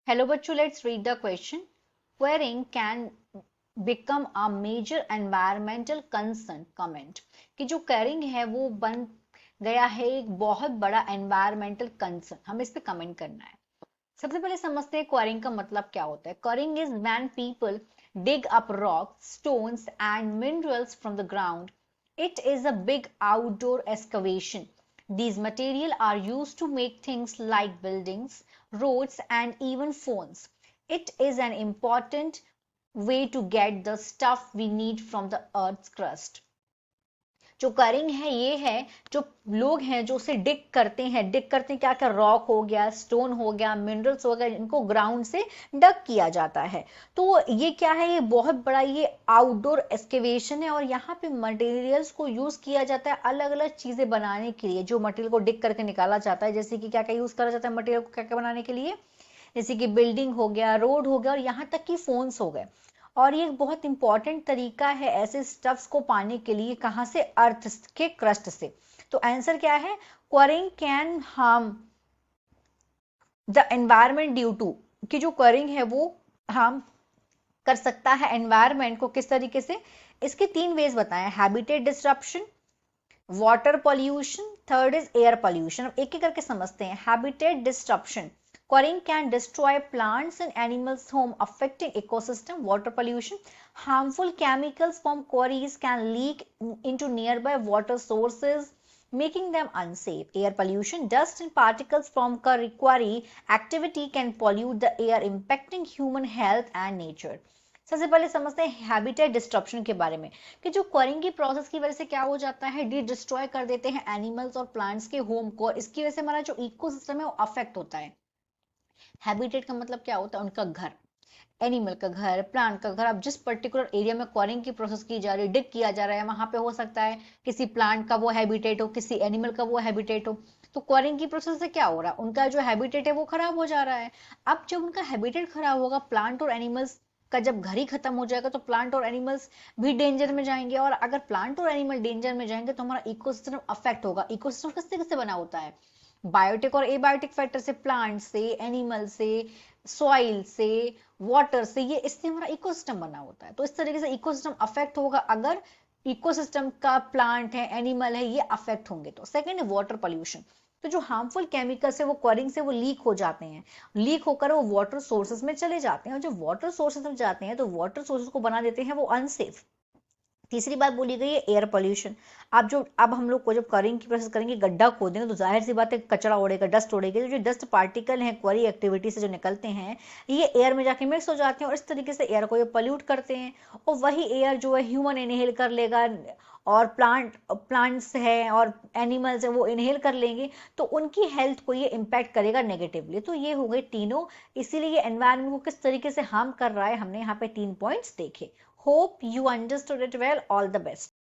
Hello बच्चों, let's read the question. Quarrying can become a major environmental concern. Comment कि जो quarrying है वो बन गया है एक बहुत बड़ा environmental concern. हमें इस पे कमेंट करना है. सबसे पहले समझते हैं क्वेरिंग का मतलब क्या होता है. Quarrying is when people dig up rocks, stones and minerals from the ground. It is a big outdoor excavation. These materials are used to make things like buildings, roads and even phones. It is an important way to get the stuff we need from the earth's crust. जो करिंग है ये है जो लोग हैं जो उसे डिग करते हैं क्या क्या रॉक हो गया, स्टोन हो गया, मिनरल्स हो गया, इनको ग्राउंड से डग किया जाता है. तो ये क्या है, ये बहुत बड़ा ये आउटडोर एक्सकेवेशन है और यहाँ पे मटेरियल्स को यूज किया जाता है अलग अलग चीजें बनाने के लिए. जो मटेरियल को डिग करके निकाला जाता है, जैसे कि क्या क्या यूज करा जाता है मटेरियल को क्या क्या बनाने के लिए, जैसे कि बिल्डिंग हो गया, रोड हो गया और यहाँ तक कि फोन्स हो गए. और ये एक बहुत इंपॉर्टेंट तरीका है ऐसे स्टफ्स को पाने के लिए. कहां से? अर्थ के क्रस्ट से. तो आंसर क्या है? Quarrying can harm the environment due to, कि जो क्वरिंग है वो हार्म कर सकता है एनवायरमेंट को. किस तरीके से? इसके तीन वेज बताएं. Habitat disruption, water pollution, third is air pollution. अब एक एक करके समझते हैं. Habitat disruption, quarrying can destroy plants and animals' home, affecting ecosystem. Water pollution, harmful chemicals from quarries can leak into nearby water sources, making them unsafe. Air pollution, dust and particles from quarry activity can pollute the air, impacting human health and nature. सबसे पहले समझते हैं habitat disruption के बारे में, कि जो क्वरिंग की प्रोसेस की वजह से क्या हो जाता है, डिस्ट्रॉय कर देते हैं एनिमल्स और प्लांट्स के होम को. इसकी वजह से हमारा जो इकोसिस्टम है वो अफेक्ट होता है. हैबिटेट का मतलब क्या होता है? उनका घर, एनिमल का घर, प्लांट का घर. अब जिस पर्टिकुलर एरिया में क्वारिंग की प्रोसेस की जा रही है, डिग किया जा रहा है, वहां पे हो सकता है किसी प्लांट का वो हैबिटेट हो, किसी एनिमल का वो हैबिटेट हो. तो क्वारिंग की प्रोसेस से क्या हो रहा है? उनका जो हैबिटेट है वो खराब हो जा रहा है. अब जब उनका हैबिटेट खराब होगा, प्लांट और एनिमल्स का जब घर ही खत्म हो जाएगा, तो प्लांट और एनिमल्स भी डेंजर में जाएंगे. और अगर प्लांट और एनिमल डेंजर में जाएंगे तो हमारा इकोसिस्टम अफेक्ट होगा. इकोसिस्टम किस तरीके से बना होता है? बायोटिक और एबायोटिक फैक्टर से, प्लांट से, एनिमल से, सॉइल से, वाटर से, ये इससे हमारा इकोसिस्टम बना होता है. तो इस तरीके से इकोसिस्टम अफेक्ट होगा अगर इकोसिस्टम का प्लांट है, एनिमल है, ये अफेक्ट होंगे. तो सेकंड है वाटर पोल्यूशन. तो जो हार्मफुल केमिकल्स है वो क्वरिंग से वो लीक हो जाते हैं. लीक होकर वो वाटर सोर्सेज में चले जाते हैं और जो वाटर सोर्सेज में जाते हैं तो वाटर सोर्सेज को बना देते हैं वो अनसेफ. तीसरी बात बोली गई है एयर पोल्यूशन. अब हम लोग को जब क्वरिंग की प्रोसेस करेंगे, गड्ढा खोदेंगे, तो जाहिर सी बात है कचरा उड़ेगा, डस्ट उड़ेगी. तो जो डस्ट पार्टिकल हैं क्वरी एक्टिविटी से जो निकलते हैं, ये एयर में जाके मिक्स हो जाते हैं और इस तरीके से एयर को ये पोल्यूट करते हैं. और वही एयर जो है ह्यूमन इनहेल कर लेगा और प्लांट्स हैं और एनिमल्स हैं वो इनहेल कर लेंगे, तो उनकी हेल्थ को ये इम्पैक्ट करेगा नेगेटिवली. तो ये हो गए तीनों. इसीलिए ये एनवायरमेंट को किस तरीके से हार्म कर रहा है, हमने यहाँ पे 3 पॉइंट्स देखे. Hope you understood it well. All the best.